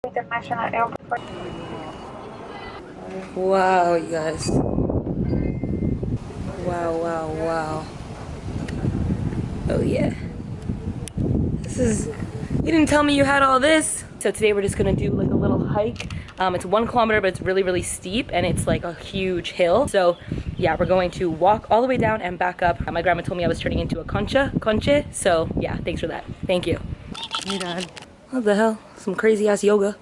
International Airport. Wow, you guys. Wow, wow, wow. Oh yeah. This is, you didn't tell me you had all this. So today we're just gonna do like a little hike. It's 1 kilometer, but it's really, really steep and it's like a huge hill. So yeah, we're going to walk all the way down and back up. My grandma told me I was turning into a conche. So yeah, thanks for that. Thank you. Hey, Dad. What the hell? Some crazy ass yoga.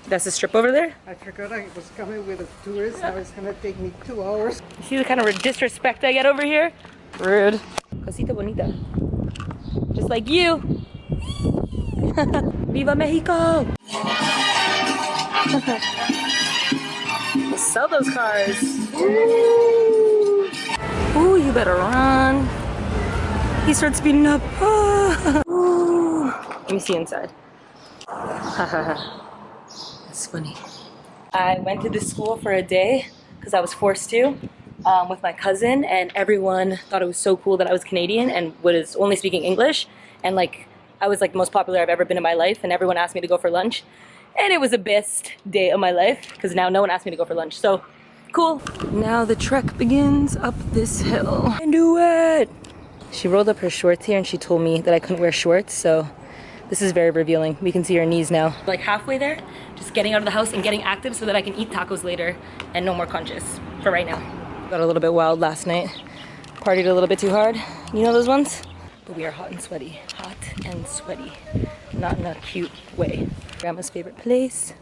That's the strip over there? I forgot I was coming with a tourist. Now it's gonna take me 2 hours. You see the kind of disrespect I get over here? Rude. Cosita bonita. Just like you. Viva Mexico! Let's sell those cars. Ooh. Ooh, you better run. He starts speeding up. Ooh. Let me see inside. That's funny. I went to this school for a day because I was forced to with my cousin, and everyone thought it was so cool that I was Canadian and was only speaking English, and like I was like the most popular I've ever been in my life, and everyone asked me to go for lunch, and it was the best day of my life because now no one asked me to go for lunch. So cool. Now the trek begins up this hill. I can do it. She rolled up her shorts here and she told me that I couldn't wear shorts, so this is very revealing. We can see her knees now. Like halfway there, just getting out of the house and getting active so that I can eat tacos later and no more conches for right now. Got a little bit wild last night. Partied a little bit too hard. You know those ones? But we are hot and sweaty. Hot and sweaty. Not in a cute way. Grandma's favorite place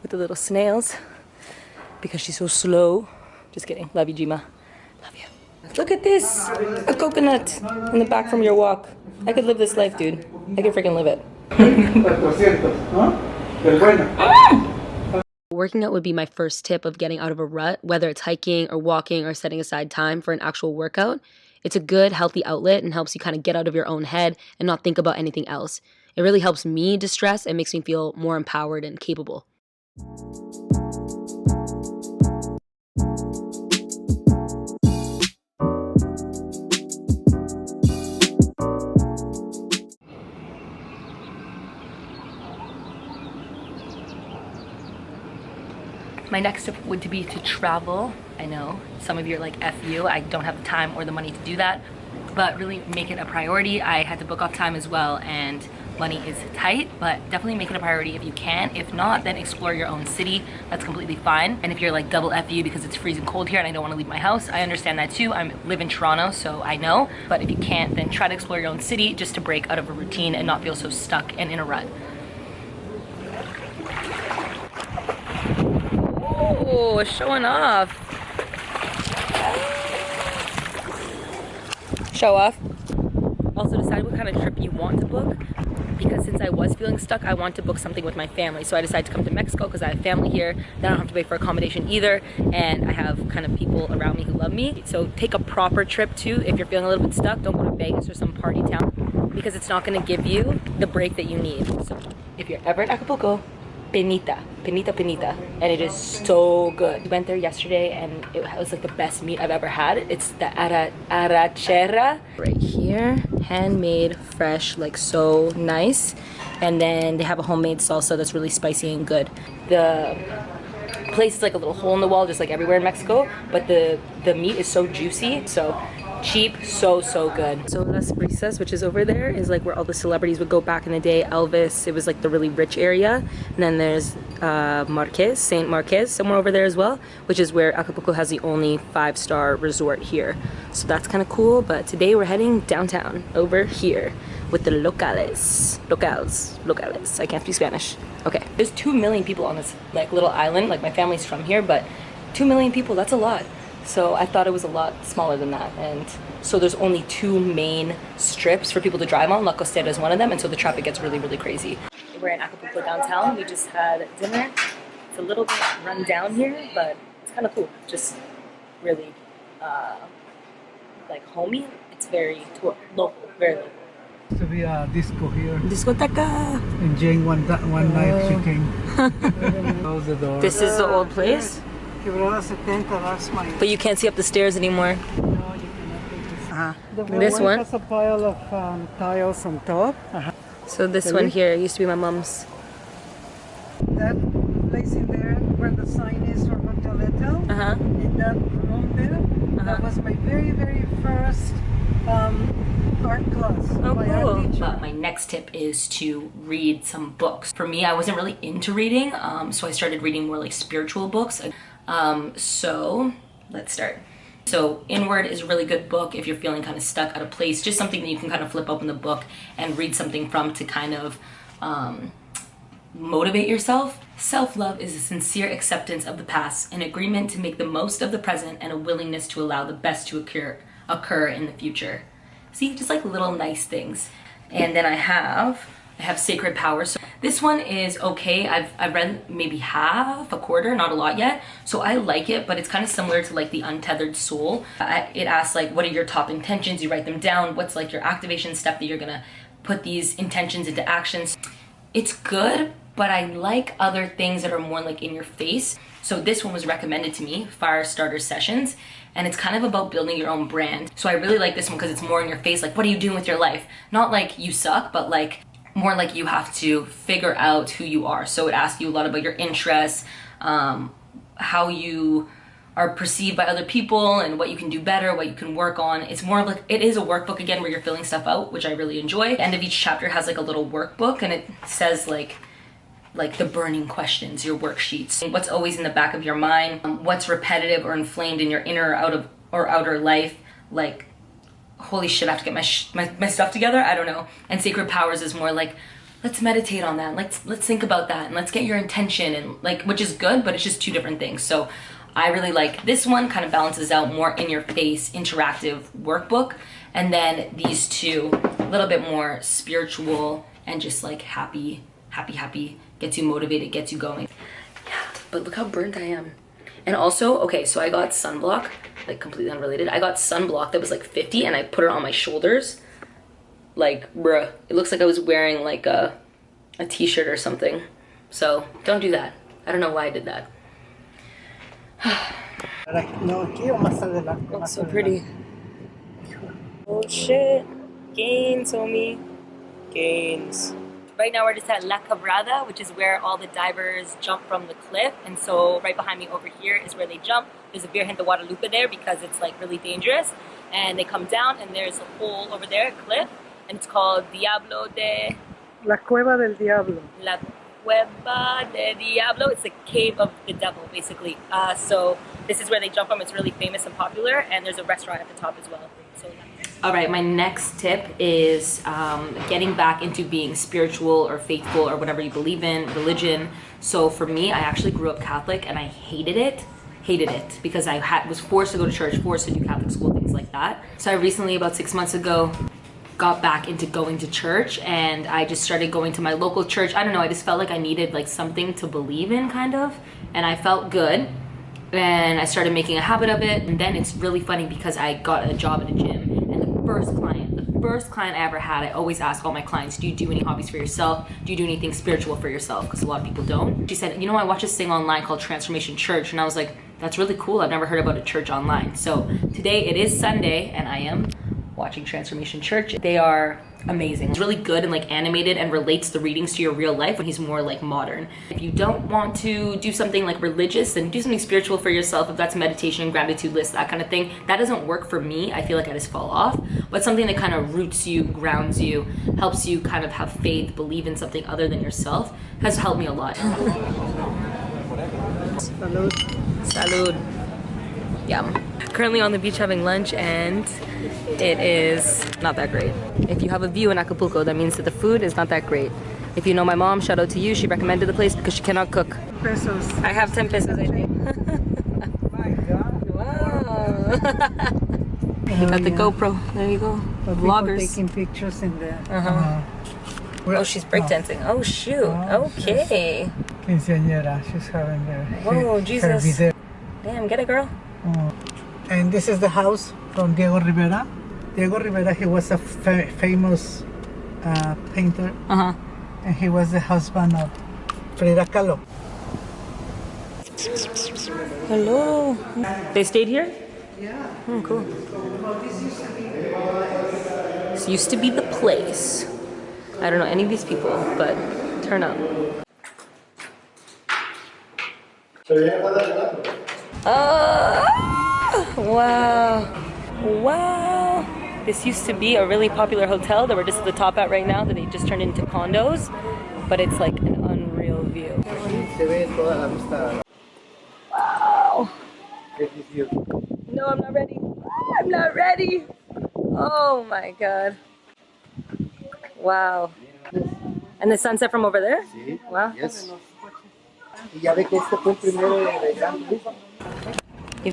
with the little snails because she's so slow. Just kidding. Love you, Jima. Love you. Look at this. A coconut in the back from your walk. I could live this life, dude. I could freaking live it. Working out would be my first tip of getting out of a rut, whether it's hiking or walking or setting aside time for an actual workout. It's a good, healthy outlet and helps you kind of get out of your own head and not think about anything else. It really helps me distress and makes me feel more empowered and capable. My next step would be to travel. I know some of you are like, F you, I don't have the time or the money to do that, but really make it a priority. I had to book off time as well, and money is tight, but definitely make it a priority if you can. If not, then explore your own city. That's completely fine. And if you're like double F you because it's freezing cold here and I don't want to leave my house, I understand that too. I live in Toronto, so I know. But if you can't, then try to explore your own city just to break out of a routine and not feel so stuck and in a rut. Oh, showing off. Show off. Also decide what kind of trip you want to book, because since I was feeling stuck, I want to book something with my family. So I decided to come to Mexico because I have family here. Then I don't have to pay for accommodation either, and I have kind of people around me who love me. So take a proper trip too. If you're feeling a little bit stuck, don't go to Vegas or some party town, because it's not going to give you the break that you need. So if you're ever at Acapulco, Penita, and it is so good. We went there yesterday and it was like the best meat I've ever had. It's the arrachera right here, handmade, fresh, like so nice. And then they have a homemade salsa that's really spicy and good. The place is like a little hole in the wall, just like everywhere in Mexico, but the meat is so juicy, so cheap, so good. So Las Brisas, which is over there, is like where all the celebrities would go back in the day. Elvis, it was like the really rich area. And then there's Marquez, Saint Marquez, somewhere over there as well, which is where Acapulco has the only 5-star resort here. So that's kind of cool. But today we're heading downtown over here with the locales. I can't speak Spanish. Okay, there's 2 million people on this like little island. Like my family's from here, but 2 million people, that's a lot. So I thought it was a lot smaller than that, and so there's only 2 main strips for people to drive on. La Costera is one of them, and so the traffic gets really, really crazy. We're in Acapulco downtown. We just had dinner. It's a little bit run down here, but it's kind of cool. Just really like homey. It's very local, very local. To be a disco here. Discoteca. Enjoying one night shooting. Close the door. This is the old place? But you can't see up the stairs anymore. No, you cannot. This one has a pile of tiles on top. So this one here used to be my mom's. That that room there. That was my very, very first art class. Oh, my cool. art teacher. My next tip is to read some books. For me, I wasn't really into reading, so I started reading more like spiritual books. So let's start. So Inward is a really good book if you're feeling kind of stuck at a place, just something that you can kind of flip open the book and read something from to kind of motivate yourself. Self-love is a sincere acceptance of the past, an agreement to make the most of the present, and a willingness to allow the best to occur in the future. See, just like little nice things. And then I have Sacred Power. So this one is okay. I've read maybe half, a quarter, not a lot yet. So I like it, but it's kind of similar to like the Untethered Soul. It asks like, what are your top intentions? You write them down. What's like your activation step that you're gonna put these intentions into actions? It's good, but I like other things that are more like in your face. So this one was recommended to me, Fire Starter Sessions, and it's kind of about building your own brand. So I really like this one because it's more in your face, like what are you doing with your life? Not like you suck, but like more like you have to figure out who you are. So it asks you a lot about your interests, how you are perceived by other people and what you can do better, what you can work on. It's more of like, it is a workbook again where you're filling stuff out, which I really enjoy. The end of each chapter has like a little workbook and it says like the burning questions, your worksheets. What's always in the back of your mind, what's repetitive or inflamed in your inner or outer life, like, holy shit, I have to get my stuff together, I don't know. And Sacred Powers is more like, let's meditate on that, let's think about that, and let's get your intention, and like, which is good, but it's just two different things. So I really like this one, kind of balances out more in your face, interactive workbook, and then these two, a little bit more spiritual and just like happy, gets you motivated, gets you going. Yeah, but look how burnt I am. And also, okay, so I got sunblock, like completely unrelated. I got sunblock that was like 50 and I put it on my shoulders. Like, bruh, it looks like I was wearing like a t-shirt or something. So don't do that. I don't know why I did that. Oh, so pretty. Oh shit. Gains, homie. Gains. Right now we're just at La Quebrada, which is where all the divers jump from the cliff. And so right behind me over here is where they jump. There's a Virgen de Guadalupe there because it's like really dangerous. And they come down and there's a hole over there, a cliff. And it's called Diablo de... La Cueva del Diablo. La Cueva de Diablo. It's the cave of the devil, basically. So this is where they jump from. It's really famous and popular. And there's a restaurant at the top as well. So all right, my next tip is getting back into being spiritual or faithful or whatever you believe in, religion. So for me, I actually grew up Catholic and I hated it because I was forced to go to church, forced to do Catholic school, things like that. So I recently, about 6 months ago, got back into going to church and I just started going to my local church. I don't know, I just felt like I needed like something to believe in kind of, and I felt good. And I started making a habit of it. And then it's really funny because I got a job at a gym. And the first client I ever had, I always ask all my clients, do you do any hobbies for yourself? Do you do anything spiritual for yourself? Because a lot of people don't. She said, you know, I watched this thing online called Transformation Church. And I was like, that's really cool. I've never heard about a church online. So today it is Sunday and I am watching Transformation Church. They are amazing. It's really good and like animated and relates the readings to your real life when he's more like modern. If you don't want to do something like religious, then do something spiritual for yourself. If that's meditation, gratitude list, that kind of thing. That doesn't work for me. I feel like I just fall off. But something that kind of roots you, grounds you, helps you kind of have faith, believe in something other than yourself has helped me a lot. Salud. Salud. Yum. Currently on the beach having lunch and it is not that great. If you have a view in Acapulco, that means that the food is not that great. If you know my mom, shout out to you. She recommended the place because she cannot cook. Pesos. I have 10 pesos, I think. My God. Wow. Got the GoPro. There you go. Vloggers. Taking pictures in there. Oh, she's breakdancing. Oh, shoot. Okay. Quinceañera. She's having her. Whoa, her Jesus. video. Damn, get it, girl. And this is the house from Diego Rivera. Diego Rivera, he was a famous painter. And he was the husband of Frida Kahlo. Hello. They stayed here? Yeah. Oh, cool. This used to be the place. I don't know any of these people, but turn up. Wow. Wow. This used to be a really popular hotel that we're just at the top at right now that they just turned into condos. But it's like an unreal view. Wow. No, I'm not ready. I'm not ready. Oh my God. Wow. And the sunset from over there? Wow. Yes. You have to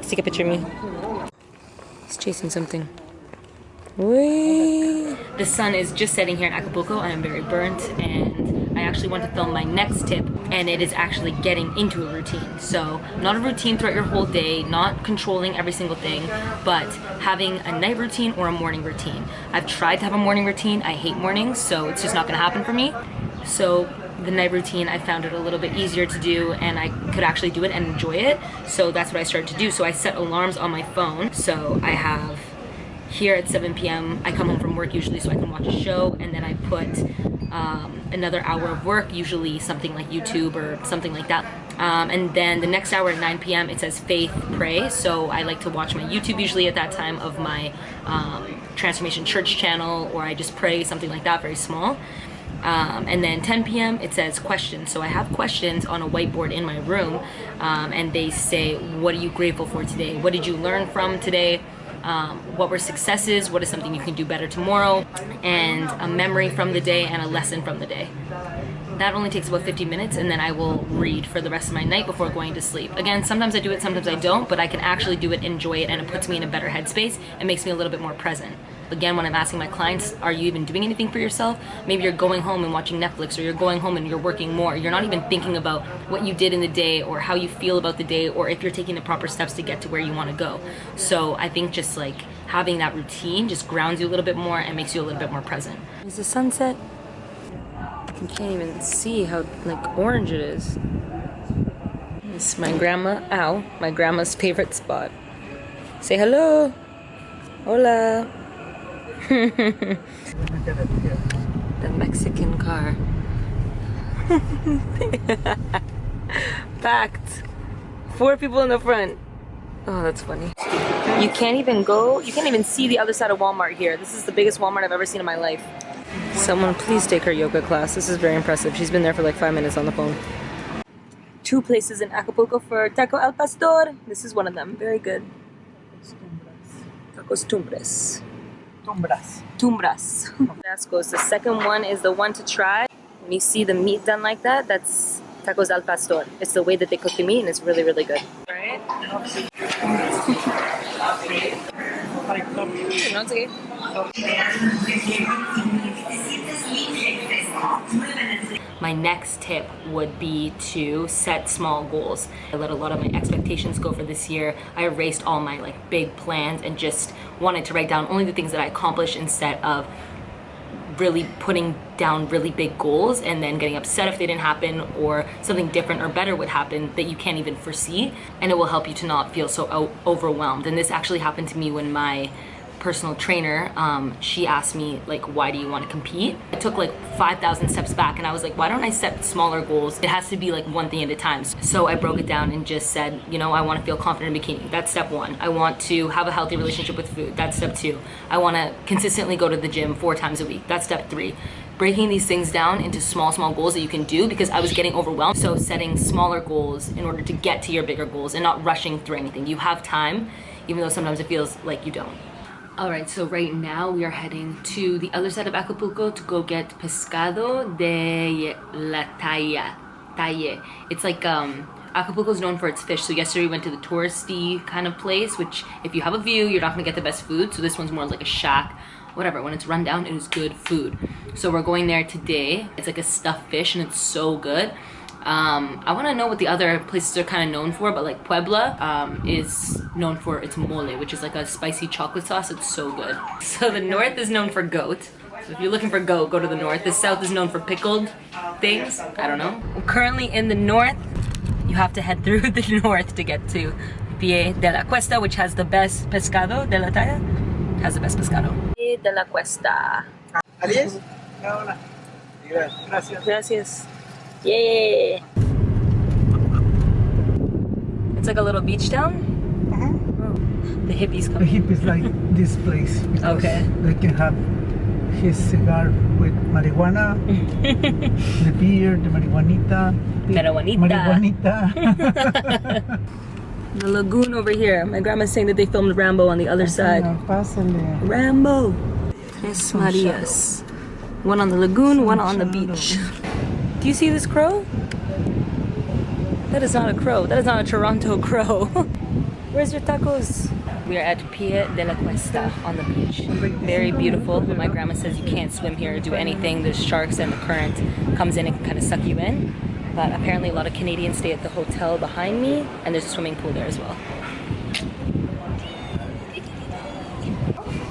take a picture of me. He's chasing something. Whee! The sun is just setting here in Acapulco. I am very burnt and I actually want to film my next tip, and it is actually getting into a routine. So not a routine throughout your whole day, not controlling every single thing, but having a night routine or a morning routine. I've tried to have a morning routine. I hate mornings, so it's just not gonna happen for me. So the night routine, I found it a little bit easier to do and I could actually do it and enjoy it. So that's what I started to do. So I set alarms on my phone. So I have here at 7 p.m. I come home from work usually so I can watch a show, and then I put another hour of work, usually something like YouTube or something like that. And then the next hour at 9 p.m. it says faith, pray. So I like to watch my YouTube usually at that time of my Transformation Church channel, or I just pray, something like that, very small. And then 10 p.m. it says questions. So I have questions on a whiteboard in my room, and they say, what are you grateful for today? What did you learn from today? What were successes? What is something you can do better tomorrow? And a memory from the day and a lesson from the day. That only takes about 50 minutes, and then I will read for the rest of my night before going to sleep. Again, sometimes I do it, sometimes I don't, but I can actually do it, enjoy it, and it puts me in a better headspace and makes me a little bit more present. Again, when I'm asking my clients, are you even doing anything for yourself? Maybe you're going home and watching Netflix, or you're going home and you're working more. You're not even thinking about what you did in the day or how you feel about the day, or if you're taking the proper steps to get to where you want to go. So I think just like having that routine just grounds you a little bit more and makes you a little bit more present. Is the sunset? You can't even see how like orange it is. This is my grandma, my grandma's favorite spot. Say hello. Hola. The Mexican car. Packed. 4 people in the front. Oh, that's funny. You can't even see the other side of Walmart here. This is the biggest Walmart I've ever seen in my life. Someone please take her yoga class. This is very impressive. She's been there for like 5 minutes on the phone. 2 places in Acapulco for taco al pastor. This is one of them. Very good. Tacos tumbres. Tumbras. Tascos. The second one is the one to try. When you see the meat done like that, that's tacos al pastor. It's the way that they cook the meat, and it's really, really good. Right? No, it's okay. My next tip would be to set small goals. I let a lot of my expectations go for this year. I erased all my like big plans and just wanted to write down only the things that I accomplished, instead of really putting down really big goals and then getting upset if they didn't happen, or something different or better would happen that you can't even foresee, and it will help you to not feel so overwhelmed. And this actually happened to me when my personal trainer, she asked me like, why do you want to compete? I took like 5,000 steps back and I was like, why don't I set smaller goals? It has to be like one thing at a time. So I broke it down and just said, you know, I want to feel confident in bikini. That's step 1. I want to have a healthy relationship with food. That's step 2. I want to consistently go to the gym 4 times a week. That's step 3. Breaking these things down into small goals that you can do, because I was getting overwhelmed. So setting smaller goals in order to get to your bigger goals and not rushing through anything. You have time, even though sometimes it feels like you don't. Alright, so right now we are heading to the other side of Acapulco to go get pescado de la talle. It's like, Acapulco is known for its fish. So yesterday we went to the touristy kind of place, which if you have a view, you're not gonna get the best food. So this one's more like a shack, whatever. When it's run down, it is good food. So we're going there today. It's like a stuffed fish and it's so good. I want to know what the other places are kind of known for, but like Puebla is known for its mole, which is like a spicy chocolate sauce. It's so good. So the north is known for goat. So if you're looking for goat, go to the north. The south is known for pickled things. I don't know. We're currently in the north. You have to head through the north to get to Pie de la Cuesta, which has the best pescado de la talla. Has the best pescado. Pie de la Cuesta. Adiós. Hola. Gracias. Gracias. Yay! It's like a little beach town. The hippies The coming. hippies like this place because Okay. they can have his cigar with marijuana, the beer, the marijuanita. Marijuanita. The lagoon over here. My grandma's saying that they filmed Rambo on the other side. Pásale. Rambo. Tres Marias. One on the lagoon, one on the beach. Do you see this crow? That is not a crow. That is not a Toronto crow. Where's your tacos? We are at Pie de la Cuesta on the beach. Very beautiful. My grandma says you can't swim here or do anything. There's sharks and the current comes in and can kind of suck you in. But apparently a lot of Canadians stay at the hotel behind me, and there's a swimming pool there as well.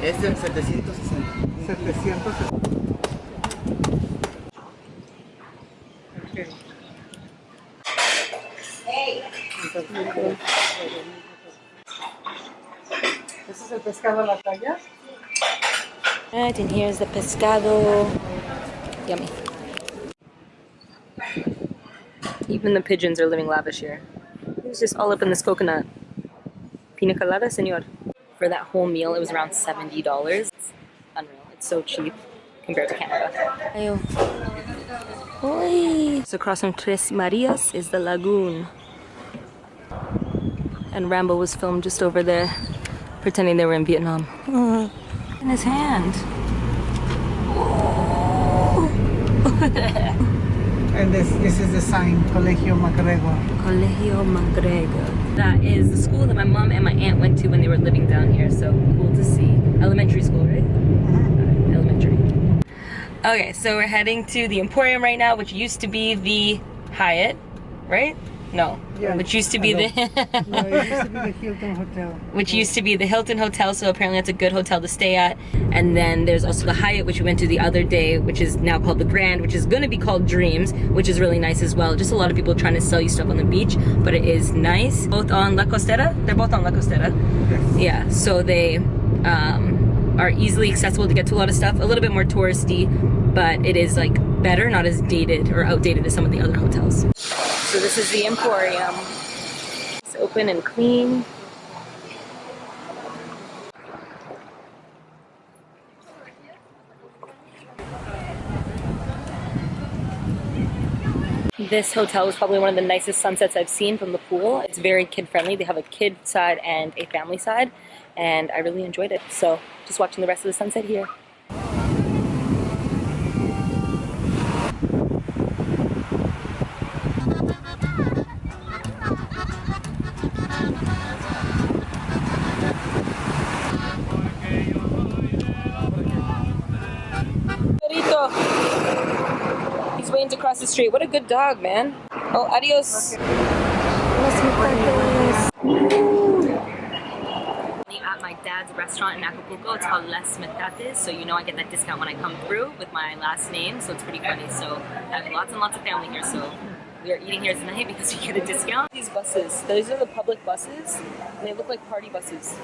Este es 760. 760. Okay. This is el pescado a la talla. Right, and here's the pescado. Yummy. Even the pigeons are living lavish here. It's just all up in this coconut. Pina colada, senor. For that whole meal, it was around $70. It's unreal. It's so cheap compared to Canada. Ayo. Oi. So across from Tres Marias is the lagoon. And Rambo was filmed just over there, pretending they were in Vietnam. In his hand. And this is the sign, Colegio MacGregor. Colegio MacGregor. That is the school that my mom and my aunt went to when they were living down here, so cool to see. Elementary school, right? Elementary. Okay, so we're heading to the Emporium right now, which used to be the Hyatt, right? No. Yeah, Which used to be no, the it used to be the Hilton Hotel. which used to be the Hilton Hotel, so apparently that's a good hotel to stay at. And then there's also the Hyatt, which we went to the other day, which is now called the Grand, which is going to be called Dreams, which is really nice as well. Just a lot of people trying to sell you stuff on the beach, but it is nice. Both on La Costera? They're both on La Costera. Yes. Yeah, so they are easily accessible to get to a lot of stuff. A little bit more touristy, but it is like better, not as dated or outdated as some of the other hotels. So this is the Emporium. It's open and clean. This hotel was probably one of the nicest sunsets I've seen from the pool. It's very kid-friendly. They have a kid side and a family side, and I really enjoyed it. So just watching the rest of the sunset here. Perito. He's waiting to cross the street. What a good dog, man. Oh, adios. At my dad's restaurant in Acapulco, it's called Les Metates, so you know I get that discount when I come through with my last name, so it's pretty funny. So I have lots and lots of family here, so we are eating here tonight because we get a discount. These buses, those are the public buses, and they look like party buses.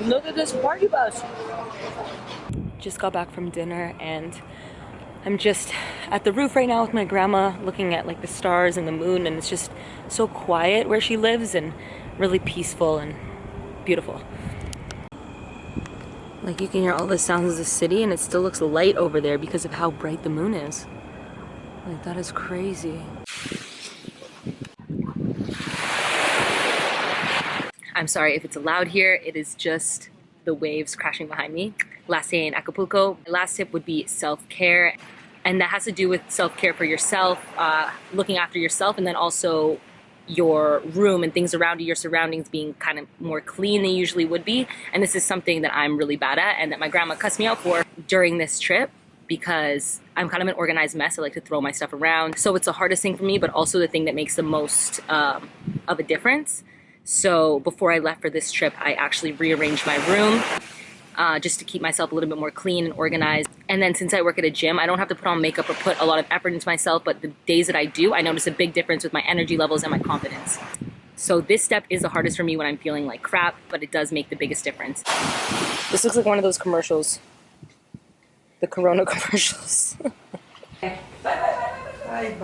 Look at this party bus. Just got back from dinner and I'm just at the roof right now with my grandma looking at like the stars and the moon, and it's just so quiet where she lives and really peaceful and beautiful. Like you can hear all the sounds of the city and it still looks light over there because of how bright the moon is. Like that is crazy. I'm sorry if it's loud here, it is just the waves crashing behind me. Last day in Acapulco. My last tip would be self-care, and that has to do with self-care for yourself, looking after yourself, and then also your room and things around you, your surroundings being kind of more clean than you usually would be. And this is something that I'm really bad at and that my grandma cussed me out for during this trip because I'm kind of an organized mess. I like to throw my stuff around. So it's the hardest thing for me, but also the thing that makes the most of a difference. So before I left for this trip, I actually rearranged my room just to keep myself a little bit more clean and organized. And then since I work at a gym, I don't have to put on makeup or put a lot of effort into myself, but the days that I do, I notice a big difference with my energy levels and my confidence. So this step is the hardest for me when I'm feeling like crap, but it does make the biggest difference. This looks like one of those commercials. The Corona commercials. Bye bye.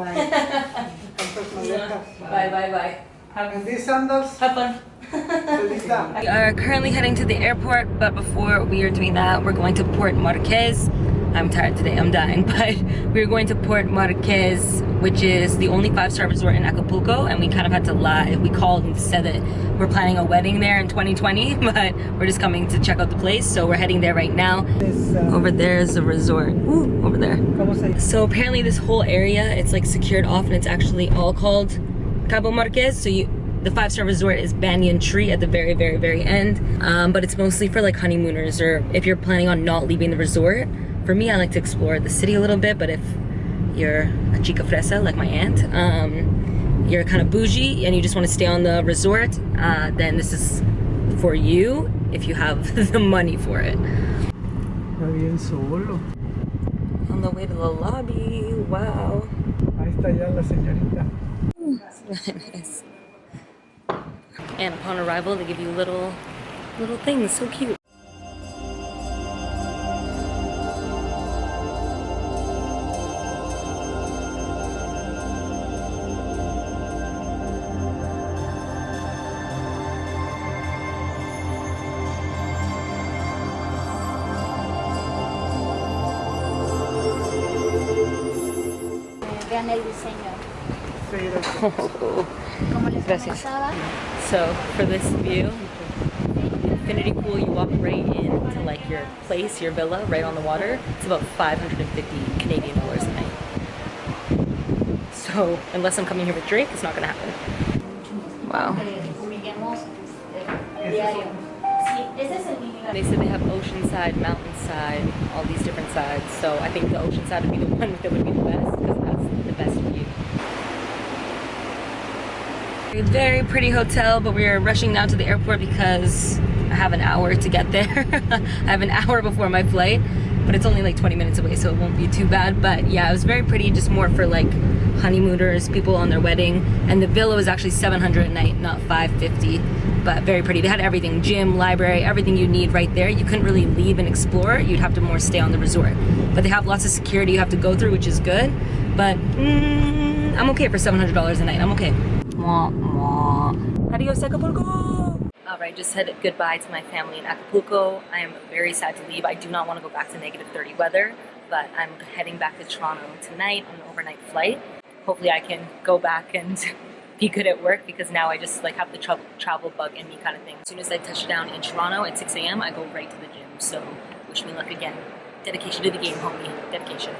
Bye bye bye. And these sandals? Have fun. Solita. We are currently heading to the airport, but before we are doing that, we're going to Port Marquez. I'm tired today, I'm dying, but we're going to Port Marquez, which is the only 5-star resort in Acapulco, and we kind of had to lie. We called and said that we're planning a wedding there in 2020, but we're just coming to check out the place, so we're heading there right now. Over there is the resort. Ooh, over there. So apparently this whole area, it's like secured off, and it's actually all called Cabo Marquez, so the 5-star resort is Banyan Tree at the very, very, very end, but it's mostly for like honeymooners or if you're planning on not leaving the resort. For me, I like to explore the city a little bit, but if you're a chica fresa like my aunt, you're kind of bougie and you just want to stay on the resort, then this is for you if you have the money for it. On the way to the lobby, wow. Ahí está ya la señorita. Nice. And upon arrival, they give you little things, so cute. Vean el diseño. Como les Gracias. comentaba. So for this view, infinity pool, you walk right into like your place, your villa, right on the water. It's about 550 Canadian dollars a night. So unless I'm coming here with drink, it's not gonna happen. Wow. They said they have oceanside, mountainside, all these different sides. So I think the oceanside would be the one that would be the best because that's the best view. A very pretty hotel, but we are rushing now to the airport because I have an hour to get there. I have an hour before my flight, but it's only like 20 minutes away, so it won't be too bad. But yeah, it was very pretty, just more for like honeymooners, people on their wedding. And the villa was actually $700 a night, not $550, but very pretty. They had everything, gym, library, everything you need right there. You couldn't really leave and explore. You'd have to more stay on the resort. But they have lots of security you have to go through, which is good. But I'm okay for $700 a night, I'm okay. Mwah, mwah. Adios, Acapulco! Alright, just said goodbye to my family in Acapulco. I am very sad to leave. I do not want to go back to -30 weather, but I'm heading back to Toronto tonight on an overnight flight. Hopefully I can go back and be good at work because now I just like have the travel bug in me kind of thing. As soon as I touch down in Toronto at 6 a.m., I go right to the gym. So wish me luck again. Dedication to the game, homie. Dedication.